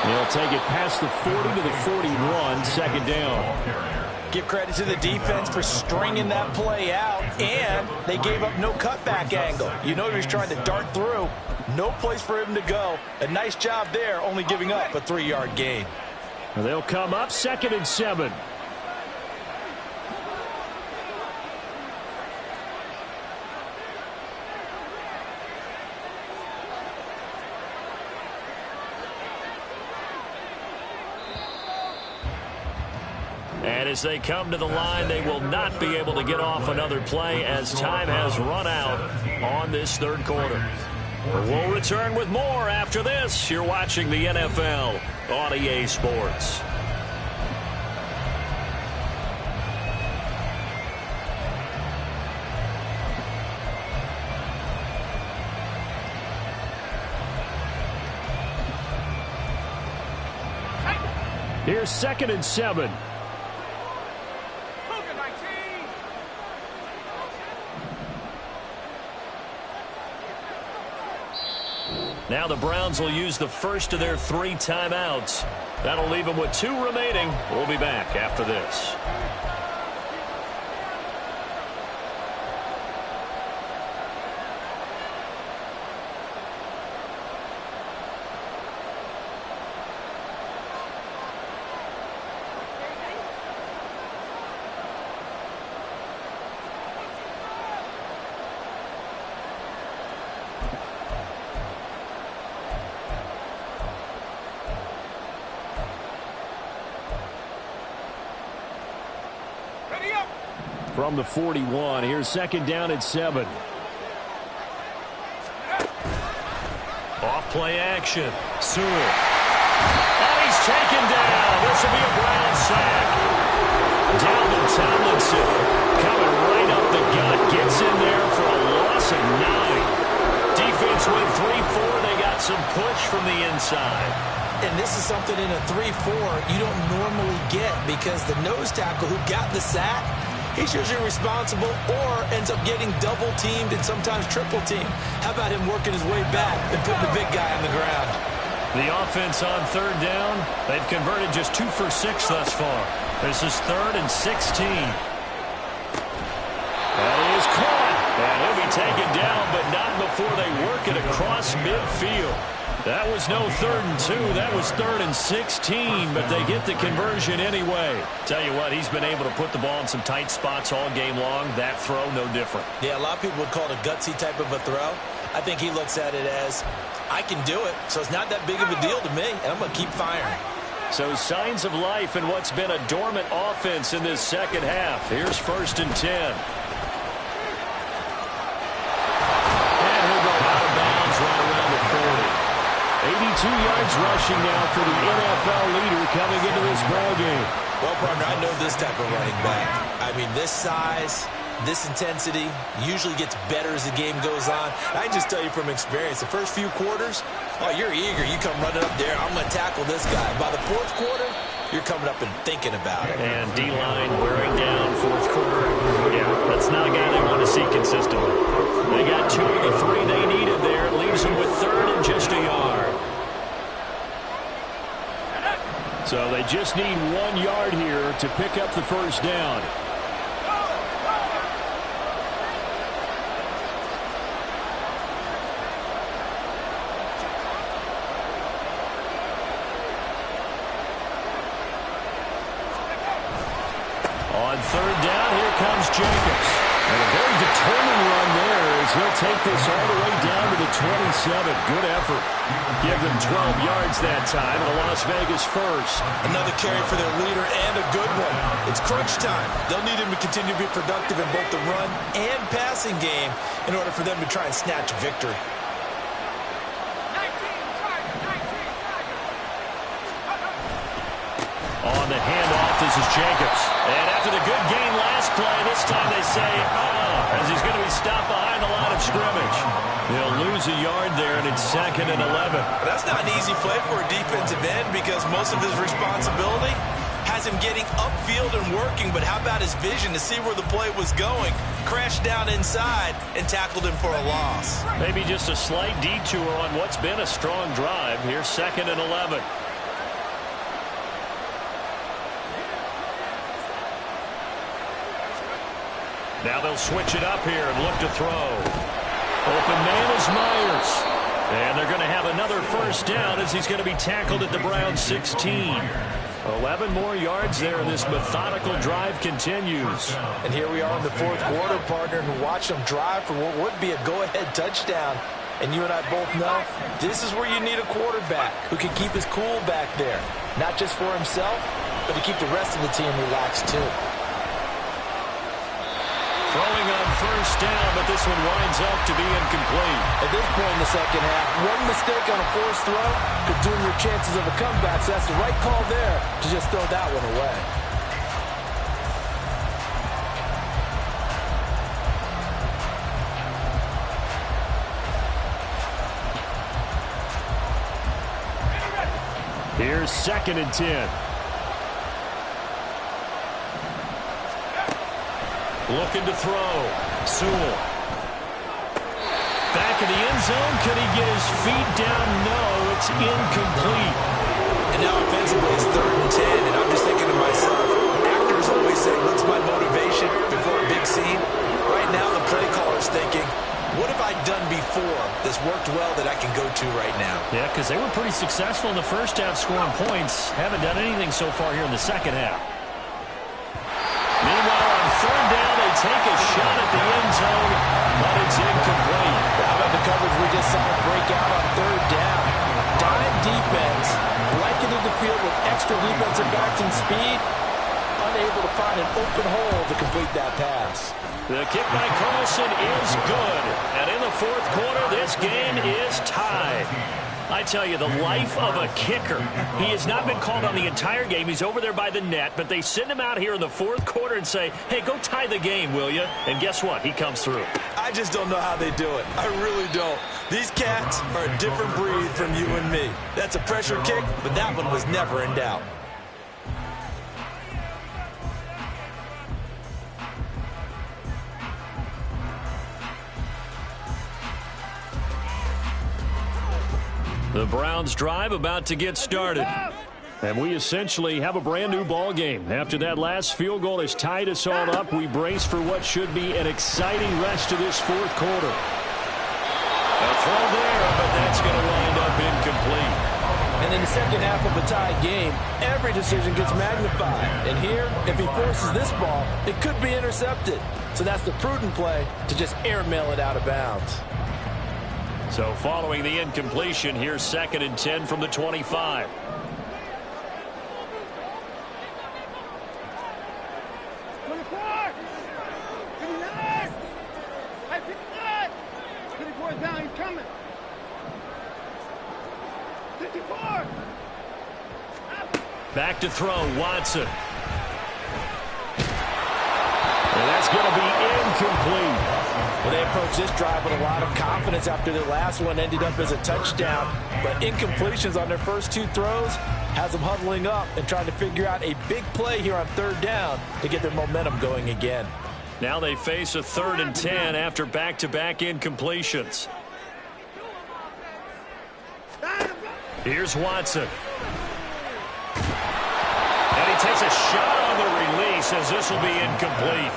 S2: They'll take it past the 40 to the 41, second down.
S3: Give credit to the defense for stringing that play out, and they gave up no cutback angle. You know he was trying to dart through. No place for him to go. A nice job there, only giving up a 3-yard gain.
S2: They'll come up 2nd and 7. And as they come to the line, they will not be able to get off another play as time has run out on this third quarter. We'll return with more after this. You're watching the NFL on EA Sports. Here's 2nd and 7. Now the Browns will use the first of their 3 timeouts. That'll leave them with 2 remaining. We'll be back after this. from the 41. Here's second down at 7.
S6: Off play action. Sewell. And he's taken down. This will be a Brown sack. Down to Tomlinson. Coming right up the gut. Gets in there for a loss of 9. Defense went 3-4. They got some push from the inside.
S3: And this is something in a 3-4 you don't normally get because the nose tackle who got the sack, he's usually responsible or ends up getting double-teamed and sometimes triple-teamed. How about him working his way back and putting the big guy on the ground?
S6: The offense on third down, they've converted just 2 for 6 thus far. This is 3rd and 16.
S2: That is caught. And he'll be taken down, but not before they work it across midfield. That was no 3rd and 2. That was 3rd and 16, but they get the conversion anyway.
S6: Tell you what, he's been able to put the ball in some tight spots all game long. That throw, no different.
S3: Yeah, a lot of people would call it a gutsy type of a throw. I think he looks at it as, I can do it, so it's not that big of a deal to me, and I'm going to keep firing.
S2: So signs of life in what's been a dormant offense in this second half. Here's 1st and 10. And he'll go out of bounds right around the 40. 82 yards rushing now for the NFL leader coming into this ballgame.
S3: Well, partner, I know this type of running back. I mean, this size, this intensity usually gets better as the game goes on. I can just tell you from experience, the first few quarters, oh, you're eager. You come running up there, I'm going to tackle this guy. By the 4th quarter, you're coming up and thinking about it.
S6: And D-line wearing down 4th quarter. Yeah, that's not a guy they want to see consistently.
S2: They got 2 of the 3 they needed there. It leaves them with 3rd and just a yard. So they just need 1 yard here to pick up the first down. On 3rd down, here comes Jacobs. And a very determined run there as he'll take this all the way down to the 27. Good effort. Give them 12 yards that time, and a Las Vegas first.
S3: Another carry for their leader and a good one. It's crunch time. They'll need him to continue to be productive in both the run and passing game in order for them to try and snatch a victory.
S2: On the handoff, this is Jacobs. And after the good gain last play, this time they say, as he's going to be stopped behind the line of scrimmage. They'll lose a yard there, and it's 2nd and 11.
S3: That's not an easy play for a defensive end because most of his responsibility has him getting upfield and working, but how about his vision to see where the play was going, crashed down inside, and tackled him for a loss.
S2: Maybe just a slight detour on what's been a strong drive. Here's 2nd and 11. Now they'll switch it up here and look to throw. Open man is Myers. And they're going to have another first down as he's going to be tackled at the Browns 16. 11 more yards there, and this methodical drive continues.
S3: And here we are in the 4th quarter, partner, and watch them drive for what would be a go-ahead touchdown. And you and I both know this is where you need a quarterback who can keep his cool back there. Not just for himself, but to keep the rest of the team relaxed too.
S2: Throwing on first down, but this one winds up to be incomplete.
S3: At this point in the second half, one mistake on a forced throw could doom your chances of a comeback. So that's the right call there to just throw that one away.
S2: Here's 2nd and 10. Looking to throw. Sewell. Back in the end zone. Could he get his feet down? No, it's incomplete.
S3: And now offensively it's 3rd and 10. And I'm just thinking to myself, actors always say, what's my motivation before a big scene? Right now the play caller's thinking, what have I done before that's worked well that I can go to right now?
S2: Yeah, because they were pretty successful in the first half scoring points. Haven't done anything so far here in the second half. Meanwhile, on 3rd down, they take a shot at the end zone, but it's incomplete.
S3: How about the coverage we just saw break out on 3rd down? Dime defense, blanketed the field with extra defensive backs and speed. unable to find an open hole to complete that pass.
S2: The kick by Carlson is good. And in the fourth quarter, this game is tied. I tell you, the life of a kicker. He has not been called on the entire game. He's over there by the net, but they send him out here in the fourth quarter and say, hey, go tie the game, will you? And guess what? He comes through.
S3: I just don't know how they do it. I really don't. These cats are a different breed from you and me. That's a pressure kick, but that one was never in doubt.
S2: The Browns drive about to get started. And we essentially have a brand new ball game. After that last field goal has tied us all up, we brace for what should be an exciting rest of this fourth quarter. A throw there, but that's going to wind up incomplete.
S3: And in the second half of a tied game, every decision gets magnified. And here, if he forces this ball, it could be intercepted. So that's the prudent play to just airmail it out of bounds.
S2: So following the incompletion, here's 2nd and 10 from the 25.
S5: Down, he's coming. 54.
S2: Back to throw, Watson. And that's going to be incomplete.
S3: Well, they approached this drive with a lot of confidence after their last one ended up as a touchdown. But incompletions on their first two throws has them huddling up and trying to figure out a big play here on 3rd down to get their momentum going again.
S2: Now they face a 3rd and 10 after back-to-back incompletions. Here's Watson. And he takes a shot on the release as this will be incomplete.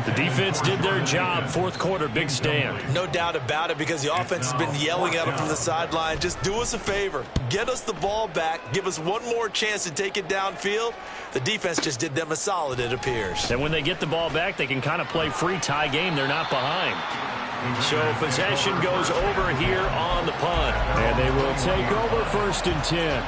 S2: The defense did their job. Fourth quarter, big stand.
S3: No doubt about it, because the offense has been yelling at them from the sideline. Just do us a favor. Get us the ball back. Give us one more chance to take it downfield. The defense just did them a solid, it appears.
S2: And when they get the ball back, they can kind of play free tie game. They're not behind. So possession goes over here on the punt. And they will take over 1st and 10.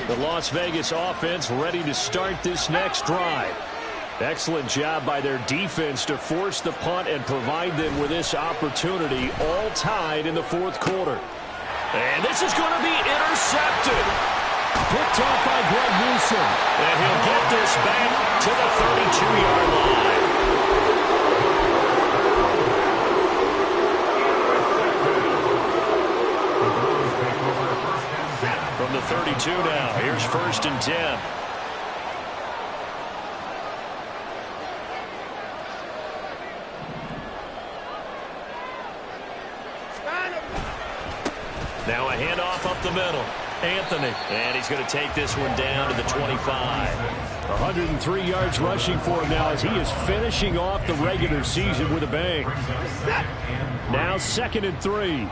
S2: The Las Vegas offense ready to start this next drive. Excellent job by their defense to force the punt and provide them with this opportunity, all tied in the fourth quarter. And this is going to be intercepted. Picked off by Greg Newsom. And he'll get this back to the 32-yard line. From the 32 now, here's 1st and 10. Now a handoff up the middle. Anthony. And he's going to take this one down to the 25. 103 yards rushing for him now as he is finishing off the regular season with a bang. Now 2nd and 3.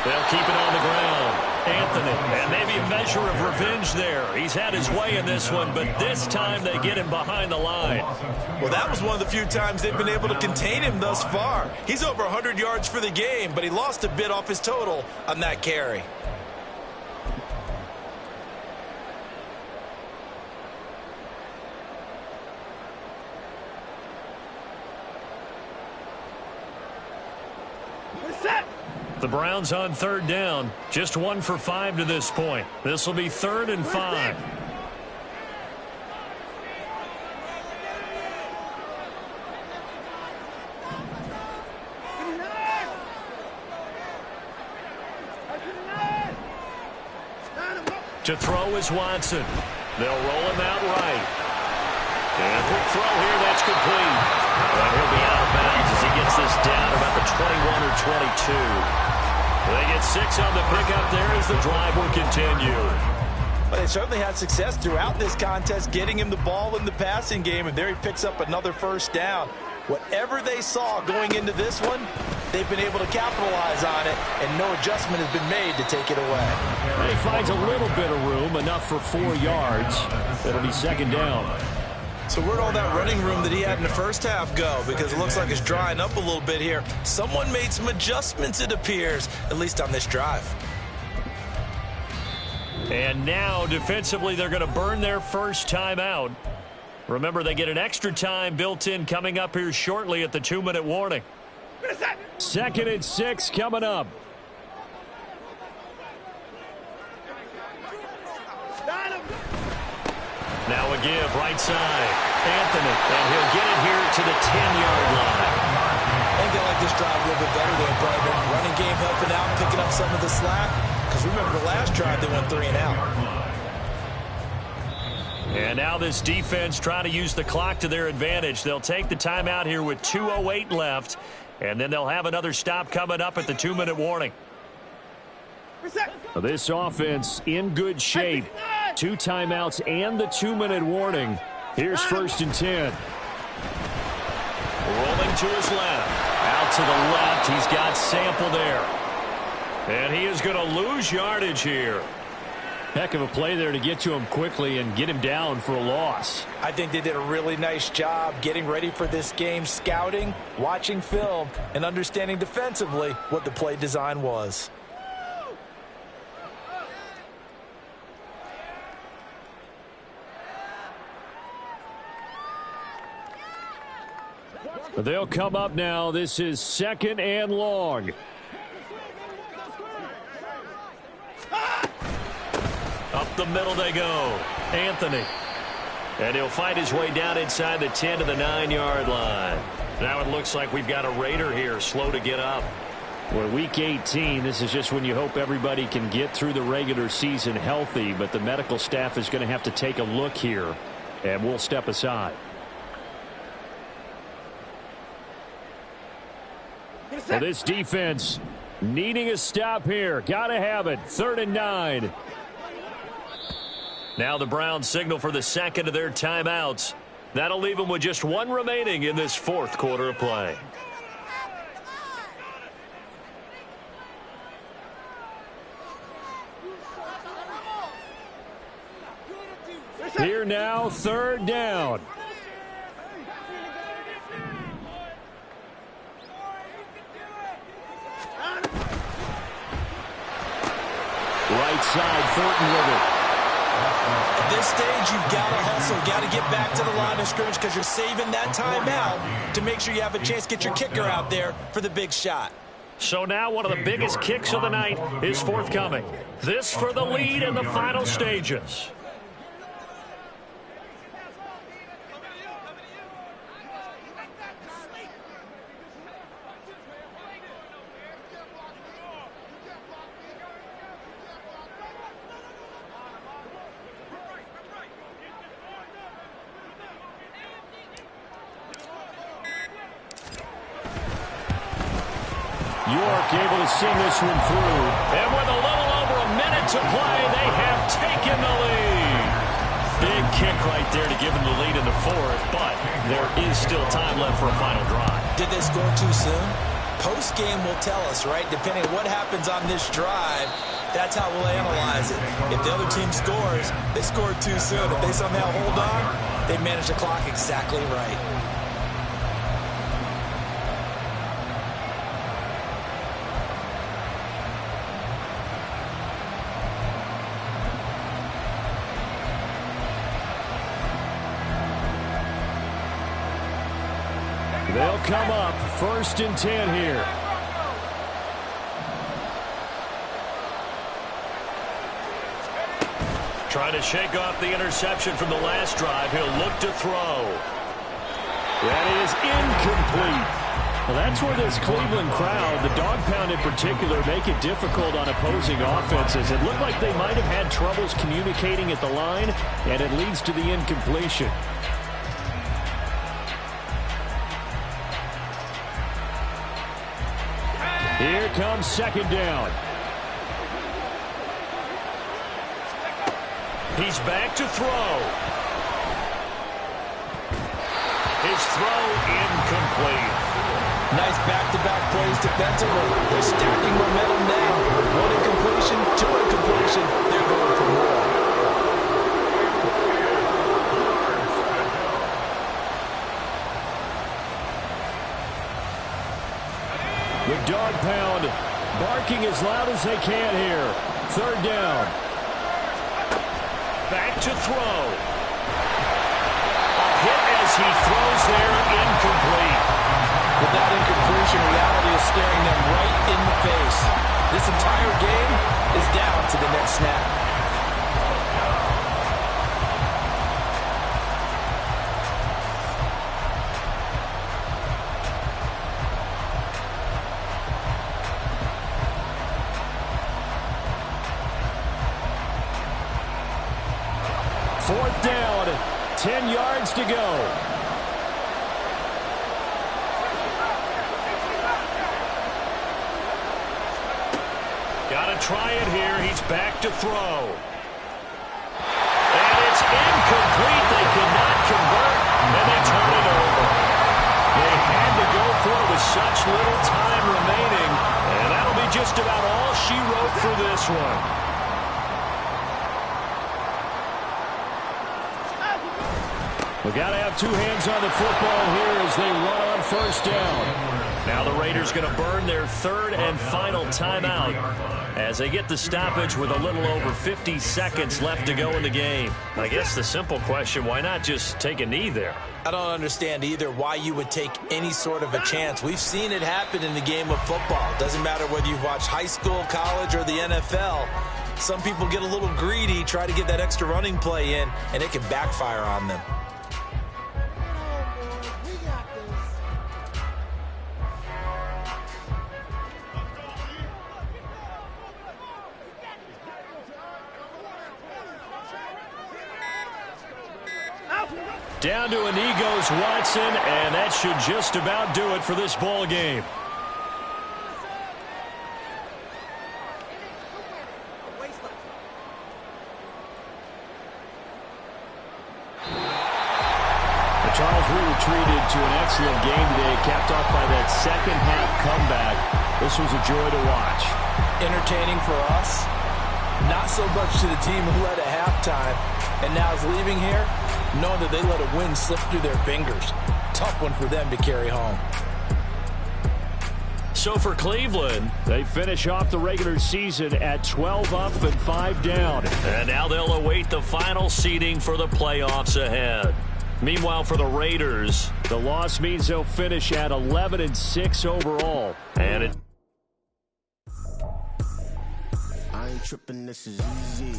S2: They'll keep it on the ground. Anthony, and maybe a measure of revenge there. He's had his way in this one, but this time they get him behind the line.
S3: Well, that was one of the few times they've been able to contain him thus far. He's over 100 yards for the game, but he lost a bit off his total on that carry.
S2: The Browns on 3rd down. Just 1 for 5 to this point. This will be 3rd and 5. To throw is Watson. They'll roll him out right. And quick throw here, that's complete. And he'll be out of bounds as he gets this down about the 21 or 22. They get 6 on the pickup there as the drive will continue.
S3: But they certainly had success throughout this contest getting him the ball in the passing game, and there he picks up another 1st down. Whatever they saw going into this one, they've been able to capitalize on it, and no adjustment has been made to take it away.
S2: And he finds a little bit of room, enough for 4 yards. It'll be second down.
S3: So where'd all that running room that he had in the first half go? Because it looks like it's drying up a little bit here. Someone made some adjustments, it appears, at least on this drive.
S6: And now, defensively, they're going to burn their first timeout. Remember, they get an extra time built in coming up here shortly at the 2-minute warning.
S2: 2nd and 6 coming up.
S6: Now a give, right side. Anthony, and he'll get it here to the 10-yard line.
S3: I think they like this drive a little bit better there, Brendan. Running game helping out, picking up some of the slack. Because remember the last drive, they went 3 and out.
S6: And now this defense trying to use the clock to their advantage. They'll take the timeout here with 2:08 left. And then they'll have another stop coming up at the 2-minute warning.
S2: This offense in good shape. 2 timeouts and the 2-minute warning. Here's 1st and 10.
S6: Rolling to his left. Out to the left. He's got Sample there. And he is going to lose yardage here.
S2: Heck of a play there to get to him quickly and get him down for a loss.
S3: I think they did a really nice job getting ready for this game, scouting, watching film, and understanding defensively what the play design was.
S2: They'll come up now. This is 2nd and long.
S6: Up the middle they go. Anthony. And he'll fight his way down inside the 10 to the 9-yard line. Now it looks like we've got a Raider here, slow to get up.
S2: Well, week 18, this is just when you hope everybody can get through the regular season healthy, but the medical staff is going to have to take a look here, and we'll step aside. Well, this defense needing a stop here. Got to have it. 3rd and 9.
S6: Now the Browns signal for the second of their timeouts. That'll leave them with just 1 remaining in this 4th quarter of play.
S2: Here now, 3rd down. Right side, Thornton with it.
S3: At this stage, you've got to hustle, got to get back to the line of scrimmage because you're saving that timeout to make sure you have a chance to get your kicker out there for the big shot.
S6: So now one of the biggest kicks of the night is forthcoming. This for the lead in the final stages.
S2: York able to sing this one through.
S6: And with a little over a minute to play, they have taken the lead. Big kick right there to give them the lead in the 4th, but there is still time left for a final drive.
S3: Did they score too soon? Post-game will tell us, right? Depending on what happens on this drive, that's how we'll analyze it. If the other team scores, they scored too soon. If they somehow hold on, they manage the clock exactly right.
S2: They'll come up 1st and 10 here.
S6: Trying to shake off the interception from the last drive. He'll look to throw.
S2: That is incomplete. Well, that's where this Cleveland crowd, the dog pound in particular, make it difficult on opposing offenses. It looked like they might have had troubles communicating at the line, and it leads to the incompletion. Here comes 2nd down.
S6: He's back to throw. His throw incomplete.
S3: Nice back-to-back plays defensively. They're stacking momentum now. One incompletion, two incompletion. They're going for more.
S2: The dog pound barking as loud as they can here. Third down.
S6: Back to throw. A hit as he throws there, incomplete.
S3: With that incompletion, reality is staring them right in the face. This entire game is down to the next snap.
S2: Fourth down, 10 yards to go.
S6: Got to try it here. He's back to throw. And it's incomplete. They could not convert, and they turn it over. They had to go for it with such little time remaining, and that'll be just about all she wrote for this one.
S2: We got to have two hands on the football here as they run on first down.
S6: Now the Raiders going to burn their third and final timeout as they get the stoppage with a little over 50 seconds left to go in the game. I guess the simple question, why not just take a knee there?
S3: I don't understand either why you would take any sort of a chance. We've seen it happen in the game of football. Doesn't matter whether you've watched high school, college, or the NFL. Some people get a little greedy, try to get that extra running play in, and it can backfire on them.
S2: Down to a knee goes Watson, and that should just about do it for this ball game. The Charles retreated to an excellent game today, capped off by that second half comeback. This was a joy to watch.
S3: Entertaining for us, not so much to the team who led at halftime and now is leaving here, knowing that they let a win slip through their fingers. Tough one for them to carry home.
S2: So for Cleveland, they finish off the regular season at 12 up and 5 down.
S6: And now they'll await the final seeding for the playoffs ahead.
S2: Meanwhile, for the Raiders, the loss means they'll finish at 11-6 overall.
S6: And it...
S7: I ain't tripping, this is easy.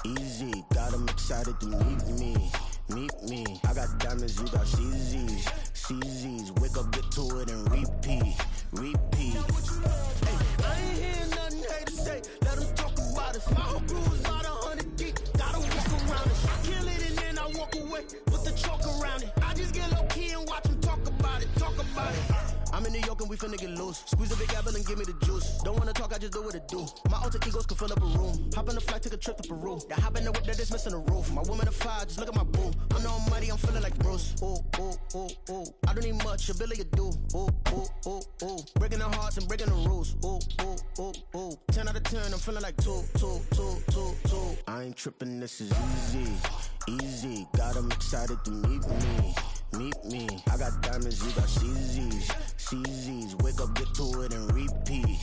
S7: Easy, got them excited to meet me. Meet me. I got diamonds, you got CZs. CZs, wake up, get to it, and repeat. Repeat. Hey, I ain't hearing nothing haters say. Let them talk about us. My whole crew is about 100 deep. Gotta walk around it. Kill it and then I walk away. Put the chalk around it. I just get low key and watch them talk about it. Talk about it. I'm in New York and we finna get loose. Squeeze a big apple and give me the juice. Don't wanna talk, I just do what it do. My alter egos can fill up a room. Hop on a flight, take a trip to Peru. That hop in the whip that is missing the roof. My woman a fire, just look at my boo. I'm no money, I'm feeling like Bruce. Ooh, ooh, ooh, ooh. I don't need much, ability to do. Ooh, ooh, ooh, ooh. Breaking the hearts and breaking the rules. Ooh, ooh, ooh, ooh. 10 out of 10, I'm feeling like 2. I ain't tripping, this is easy. Easy, got them excited to meet me. Meet me. I got diamonds, you got CZs. CZs, wake up, get to it, and repeat.